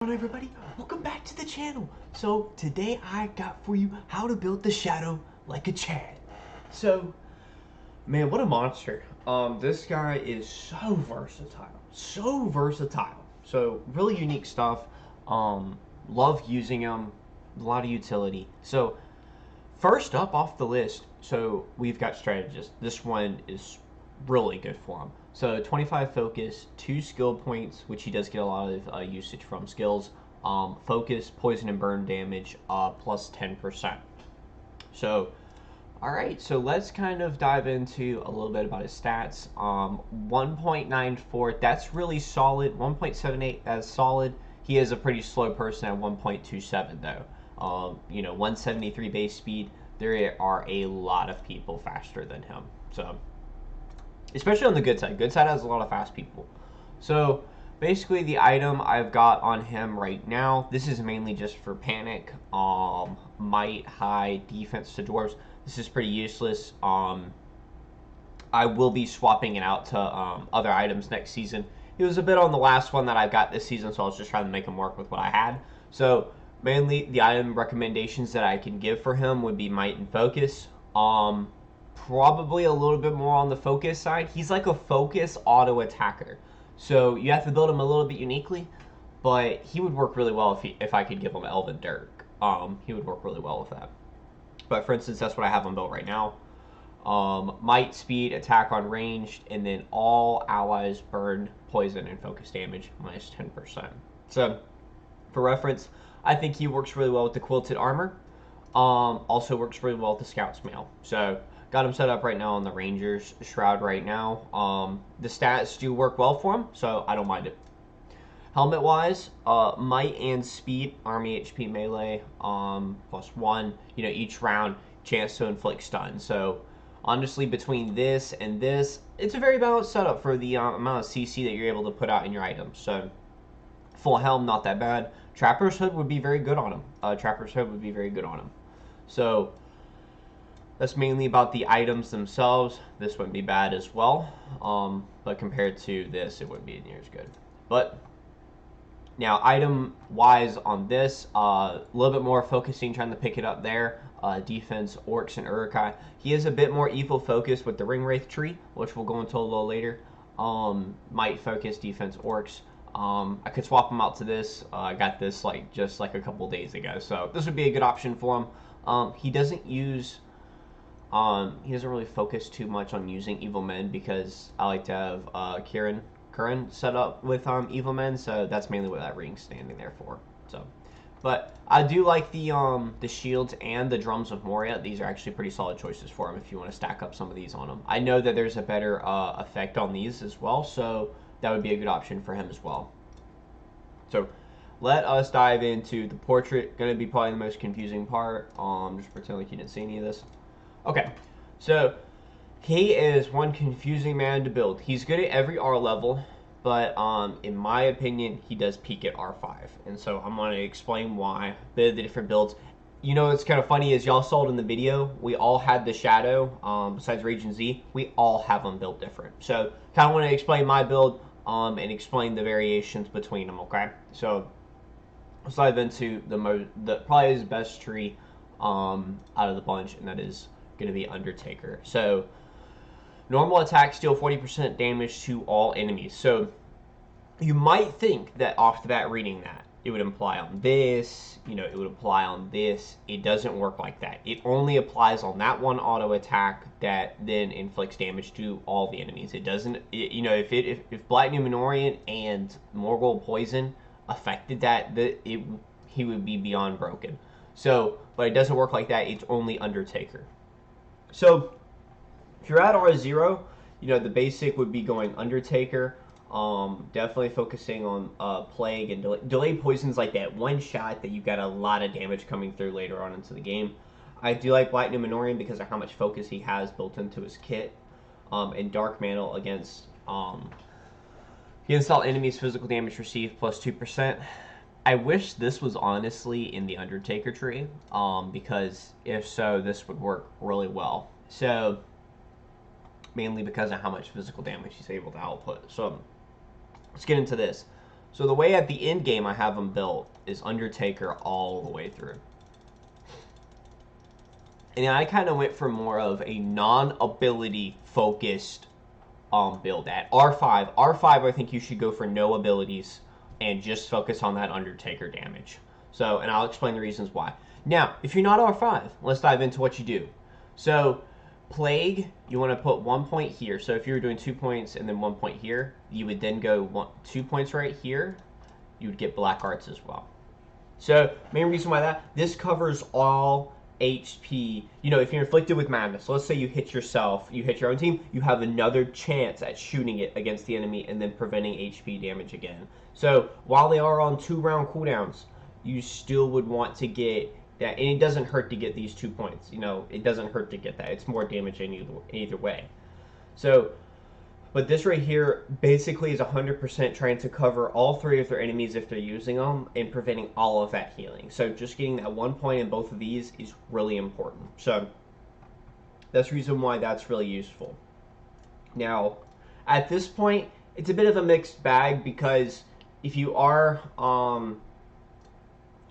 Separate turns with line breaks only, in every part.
Hello everybody, welcome back to the channel. So today I got for you how to build the shadow like a Chad. So man, what a monster. This guy is so versatile. So really unique stuff. Love using him, a lot of utility. So first up off the list, so we've got strategist. This one is really good for him. So 25 focus, 2 skill points, which he does get a lot of usage from skills. Focus, poison, and burn damage, plus 10%. So, all right, so let's kind of dive into a little bit about his stats. 1.94, that's really solid. 1.78, that's solid. He is a pretty slow person at 1.27 though. 173 base speed. There are a lot of people faster than him. So especially on the good side. Good side has a lot of fast people. So basically the item I've got on him right now, this is mainly just for panic. Might, high, defense to dwarves. This is pretty useless. I will be swapping it out to other items next season. It was a bit on the last one that I've got this season, so I was just trying to make him work with what I had. So mainly the item recommendations that I can give for him would be might and focus. Probably a little bit more on the focus side. He's like a focus auto attacker, so you have to build him a little bit uniquely, but he would work really well if I could give him Elven Dirk. He would work really well with that. But for instance, that's what I have him built right now. Might, speed, attack on ranged, and then all allies burn, poison, and focus damage minus 10%. So for reference, I think he works really well with the quilted armor. Also works really well with the scout's mail. So got him set up right now on the Ranger's Shroud right now. The stats do work well for him, so I don't mind it. Helmet-wise, might and speed, army HP melee, +1. Each round, chance to inflict stun. So honestly, between this and this, it's a very balanced setup for the amount of CC that you're able to put out in your items. So full helm, not that bad. Trapper's Hood would be very good on him. So that's mainly about the items themselves. This wouldn't be bad as well, but compared to this, it wouldn't be near as good. But now, item-wise on this, a little bit more focusing, trying to pick it up there. Defense, Orcs, and Uruk-hai. He is a bit more evil focused with the Ring Wraith tree, which we'll go into a little later. Might, focus, defense, Orcs. I could swap him out to this. I got this just a couple days ago, so this would be a good option for him. He doesn't really focus too much on using evil men because I like to have Curran set up with evil men, so that's mainly what that ring's standing there for. So, but I do like the shields and the drums of Moria. These are actually pretty solid choices for him if you want to stack up some of these on him. I know that there's a better effect on these as well, so that would be a good option for him as well. So let us dive into the portrait. Going to be probably the most confusing part. Just pretend like you didn't see any of this. Okay, so he is one confusing man to build. He's good at every R level, but in my opinion, he does peak at R5. And so I'm going to explain why, a bit of the different builds. What's kind of funny is y'all saw it in the video. We all had the Shadow, besides Raging Z. We all have them built different. So kind of want to explain my build and explain the variations between them, okay? So let's dive into probably his best tree out of the bunch, and that is going to be Undertaker. So normal attacks deal 40% damage to all enemies. So you might think that off the bat reading that, it would imply on this, it would apply on this. It doesn't work like that. It only applies on that one auto attack that then inflicts damage to all the enemies. It doesn't, if Black Numenorian and Morgul Poison affected that, he would be beyond broken. So, but it doesn't work like that. It's only Undertaker. So if you're at R0, the basic would be going Undertaker. Definitely focusing on Plague and delayed poisons, like that one shot that you got a lot of damage coming through later on into the game. I do like Black Numenorian because of how much focus he has built into his kit. And Dark Mantle against all enemies physical damage received plus 2%. I wish this was honestly in the Undertaker tree, because if so, this would work really well. So mainly because of how much physical damage he's able to output. So let's get into this. So the way at the end game I have him built is Undertaker all the way through. And I kind of went for more of a non-ability focused build at R5. R5, I think you should go for no abilities and just focus on that Undertaker damage. So, and I'll explain the reasons why. Now, if you're not R5, let's dive into what you do. So, Plague, you want to put 1 point here. So if you were doing 2 points and then 1 point here, you would then go 2 points right here. You would get Black Arts as well. So, main reason why this covers all HP. You know, if you're inflicted with madness, let's say you hit yourself, you hit your own team, you have another chance at shooting it against the enemy and then preventing HP damage again. So while they are on 2-round cooldowns, you still would want to get that, and it doesn't hurt to get these 2 points. You know, it doesn't hurt to get that. It's more damage in either way. So, but this right here basically is 100% trying to cover all 3 of their enemies if they're using them and preventing all of that healing. So just getting that 1 point in both of these is really important. So that's the reason why that's really useful. Now, at this point, it's a bit of a mixed bag because if you are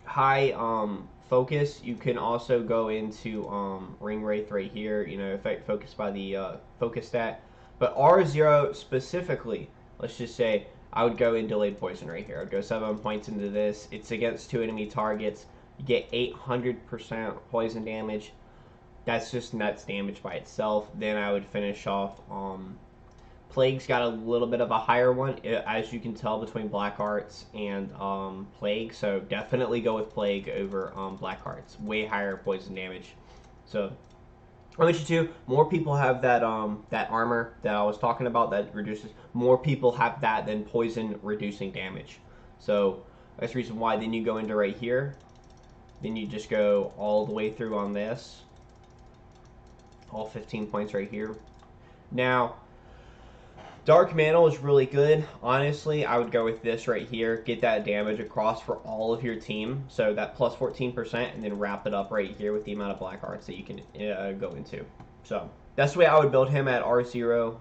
high focus, you can also go into Ring Wraith right here, you know, effect focused by the focus stat. But R0 specifically, let's just say, I would go in Delayed Poison right here. I'd go 7 points into this. It's against 2 enemy targets. You get 800% poison damage. That's just nuts damage by itself. Then I would finish off. Plague's got a little bit of a higher one, as you can tell, between Black Arts and Plague. So definitely go with Plague over Black Arts. Way higher poison damage. So I want you to. More people have that that armor that I was talking about that reduces. More people have that than poison reducing damage. So that's the reason why. Then you go into right here. Then you just go all the way through on this. All 15 points right here. Now, Dark Mantle is really good. Honestly, I would go with this right here. Get that damage across for all of your team. So that plus 14%, and then wrap it up right here with the amount of Black Arts that you can go into. So that's the way I would build him at R0.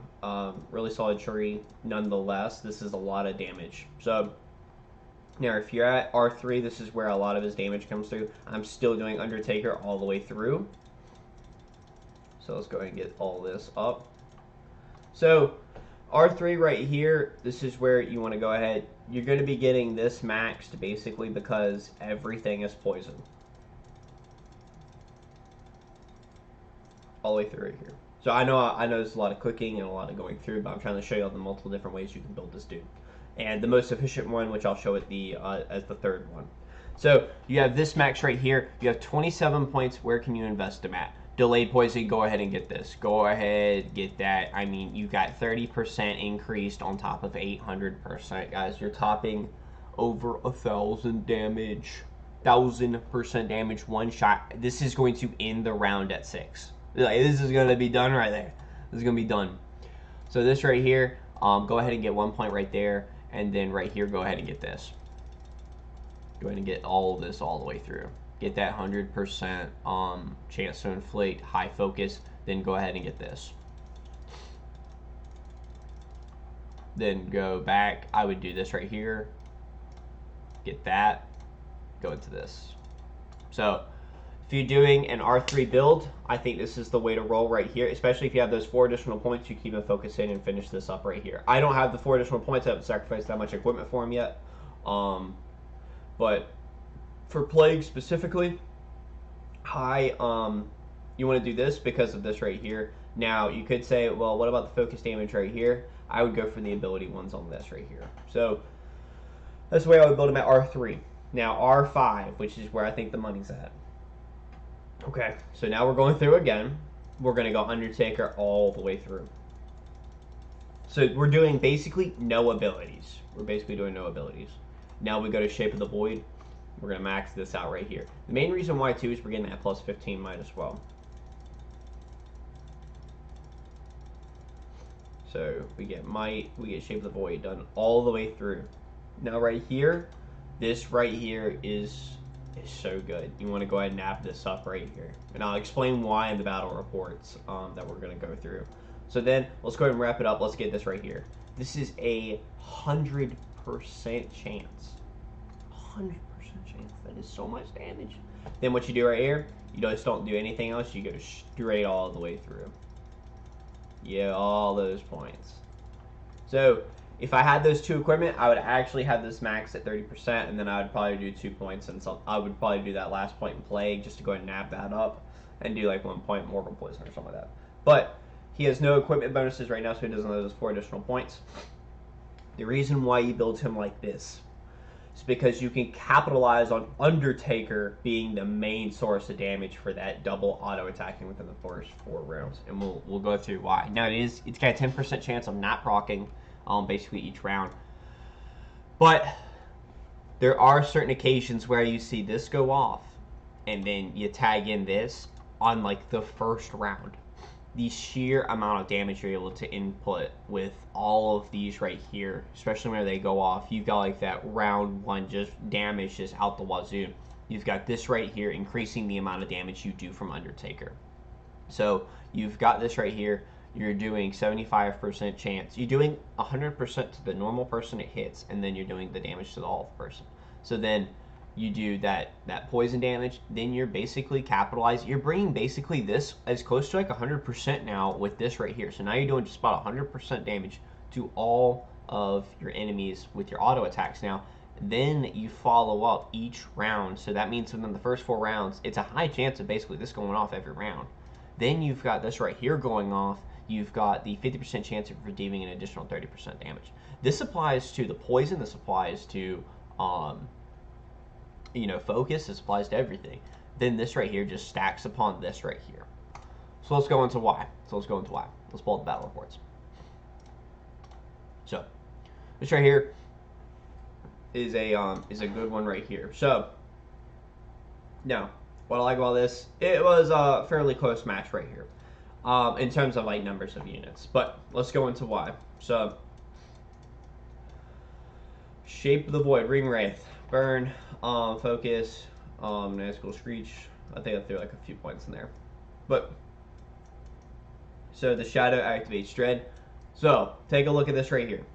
Really solid tree. Nonetheless, this is a lot of damage. So now if you're at R3, this is where a lot of his damage comes through. I'm still doing Undertaker all the way through. So let's go ahead and get all this up. So R3 right here, this is where you want to go ahead. You're going to be getting this maxed basically because everything is poison. All the way through right here. So I know there's a lot of clicking and a lot of going through, but I'm trying to show you all the multiple different ways you can build this dude. And the most efficient one, which I'll show it as the third one. So you have this max right here. You have 27 points. Where can you invest them at? Delayed Poison, go ahead and get this. Go ahead, get that. I mean, you got 30% increased on top of 800%, guys. You're topping over 1,000 damage. 1,000% damage, one shot. This is going to end the round at 6. Like, this is going to be done right there. This is going to be done. So this right here, go ahead and get 1 point right there. And then right here, go ahead and get this. Go ahead and get all of this all the way through. Get that 100% chance to inflict, high focus, then go ahead and get this. Then go back. I would do this right here. Get that. Go into this. So if you're doing an R3 build, I think this is the way to roll right here, especially if you have those 4 additional points. You keep them focused in and finish this up right here. I don't have the 4 additional points. I haven't sacrificed that much equipment for them yet. But for Plague specifically, high, you want to do this because of this right here. Now, you could say, well, what about the focus damage right here? I would go for the ability ones on this right here. So that's the way I would build them at R3. Now, R5, which is where I think the money's at. Okay, so now we're going through again. We're going to go Undertaker all the way through. So we're doing basically no abilities. We're basically doing no abilities. Now we go to Shape of the Void. We're going to max this out right here. The main reason why, too, is we're getting that plus 15 might as well. So we get Might, we get Shape of the Void done all the way through. Now right here, this right here is so good. You want to go ahead and nab this up right here. And I'll explain why in the battle reports that we're going to go through. So then, let's go ahead and wrap it up. Let's get this right here. This is a 100% chance. 100% chance. That is so much damage. Then what you do right here, you just don't do anything else. You go straight all the way through. Yeah, all those points. So if I had those two equipment, I would actually have this max at 30%, and then I would probably do 2 points, and so I would probably do that last point in Plague just to go ahead and nab that up, and do like 1 point Mortal Poison or something like that. But he has no equipment bonuses right now, so he doesn't have those 4 additional points. The reason why you build him like this is because you can capitalize on Undertaker being the main source of damage for that double auto attacking within the first 4 rounds, and we'll go through why. Now it's got a 10% chance of not proccing basically each round, but there are certain occasions where you see this go off, and then you tag in this on like the first round. The sheer amount of damage you're able to input with all of these right here, especially when they go off, you've got like that round 1 just damage just out the wazoo. You've got this right here increasing the amount of damage you do from Undertaker. So you've got this right here. You're doing 75% chance. You're doing 100% to the normal person it hits, and then you're doing the damage to the all person. So then you do that poison damage, then you're basically capitalizing. You're bringing basically this as close to like 100% now with this right here. So now you're doing just about 100% damage to all of your enemies with your auto attacks now. Then you follow up each round. So that means within the first 4 rounds, it's a high chance of basically this going off every round. Then you've got this right here going off. You've got the 50% chance of redeeming an additional 30% damage. This applies to the poison. This applies to focus. This applies to everything. Then this right here just stacks upon this right here. So let's go into why. Let's pull up the battle reports. So this right here is a good one right here. So now what I like about this, it was a fairly close match right here in terms of like numbers of units. But let's go into why. So Shape of the Void, Ring Wraith, Burn, Focus, Nazgul Screech. I think I threw like a few points in there. But so the Shadow activates Dread. So take a look at this right here.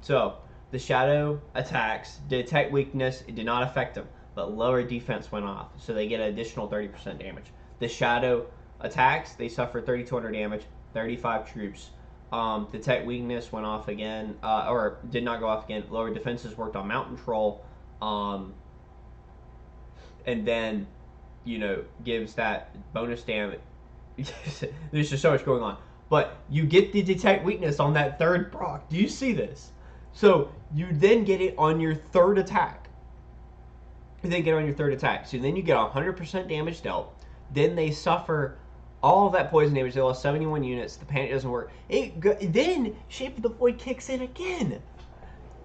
So the Shadow attacks, detect weakness, it did not affect them, but lower defense went off, so they get an additional 30% damage. The Shadow attacks, they suffer 3,200 damage, 35 troops. Detect weakness went off again, or did not go off again. Lower defenses worked on Mountain Troll, and then, gives that bonus damage. There's just so much going on. But you get the detect weakness on that 3rd proc. Do you see this? So you then get it on your 3rd attack. So then you get 100% damage dealt. Then they suffer all of that poison damage. They lost 71 units. The panic doesn't work. Then Shape of the Void kicks in again.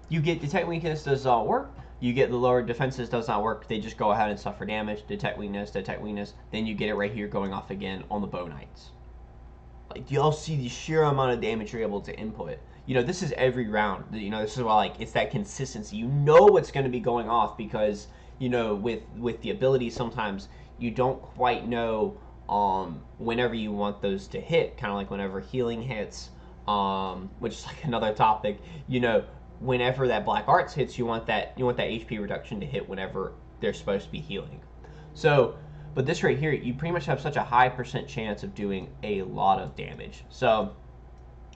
You get detect weakness does not work. You get the lower defenses does not work. They just go ahead and suffer damage. Detect weakness. Then you get it right here going off again on the Bow Knights. Like, y'all see the sheer amount of damage you're able to input. This is every round. This is why, like, it's that consistency. You know what's going to be going off because, with the ability, sometimes you don't quite know whenever you want those to hit. Kind of like whenever healing hits, which is like another topic. Whenever that Black Arts hits, you want that HP reduction to hit whenever they're supposed to be healing. So, but this right here, you pretty much have such a high % chance of doing a lot of damage. So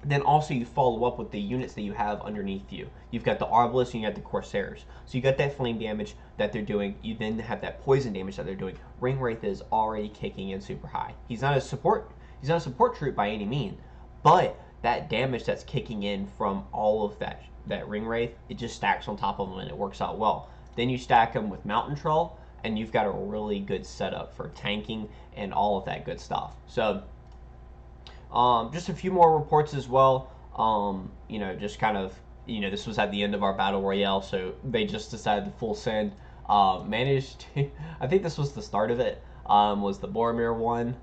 then also you follow up with the units that you have underneath you. You've got the Arbalists and you got the Corsairs. So you got that flame damage that they're doing. You then have that poison damage that they're doing. Ring Wraith is already kicking in super high. He's not a support troop by any means, but that damage that's kicking in from all of that Ring Wraith, it just stacks on top of them and it works out well. Then you stack them with Mountain Troll, and you've got a really good setup for tanking and all of that good stuff. So just a fefew more reports as well. Just kind of, this was at the end of our battle royale, so they just decided to full send. Managed to, I think this was the start of it, was the Boromir one,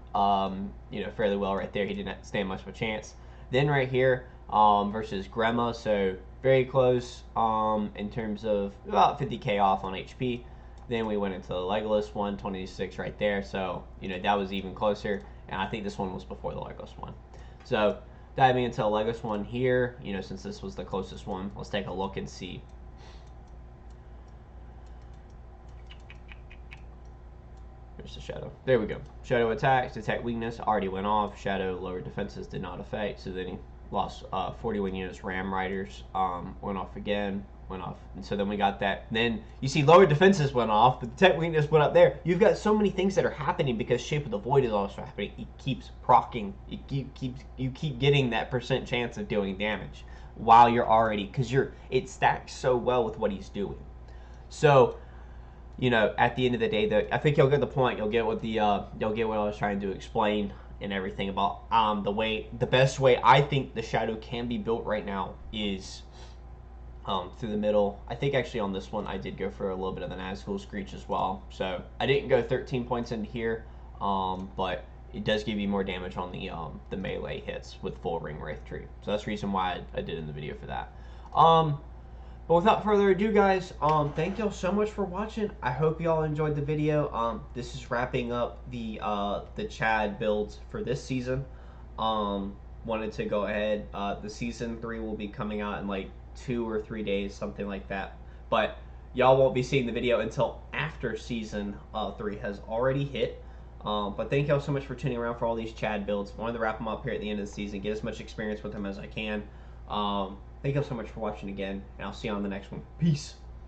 fairly well right there. He didn't stand much of a chance. Then right here, versus Gremma, so very close in terms of about 50k off on HP. Then we went into the Legolas one, 26 right there, so that was even closer, and I think this one was before the Legolas one. So diving into the Legolas one here, since this was the closest one, let's take a look and see Where's the Shadow? There we go. Shadow attacks, detect weakness, already went off. Shadow lower defenses did not affect, so then he lost 41 units. Ram Riders went off again, went off. And so then we got that. Then you see lower defenses went off, but detect weakness went up there. You've got so many things that are happening because Shape of the Void is also happening. It keeps proccing. You keep getting that % chance of doing damage while you're already, because it stacks so well with what he's doing. So, you know, at the end of the day, I think you'll get the point. You'll get what you'll get what I was trying to explain and everything about the best way I think the Shadow can be built right now is through the middle. I think actually on this one I did go for a little bit of the Nazgul Screech as well. So I didn't go 13 points into here, but it does give you more damage on the melee hits with full Ring Wraith Tree. So that's the reason why I did in the video for that. But without further ado, guys, thank y'all so much for watching. I hope y'all enjoyed the video. This is wrapping up the Chad builds for this season. Wanted to go ahead. The season 3 will be coming out in like 2 or 3 days, something like that. But y'all won't be seeing the video until after season 3 has already hit. But thank y'all so much for tuning around for all these Chad builds. Wanted to wrap them up here at the end of the season, get as much experience with them as I can. Thank y'all so much for watching again, and I'll see you on the next one. Peace.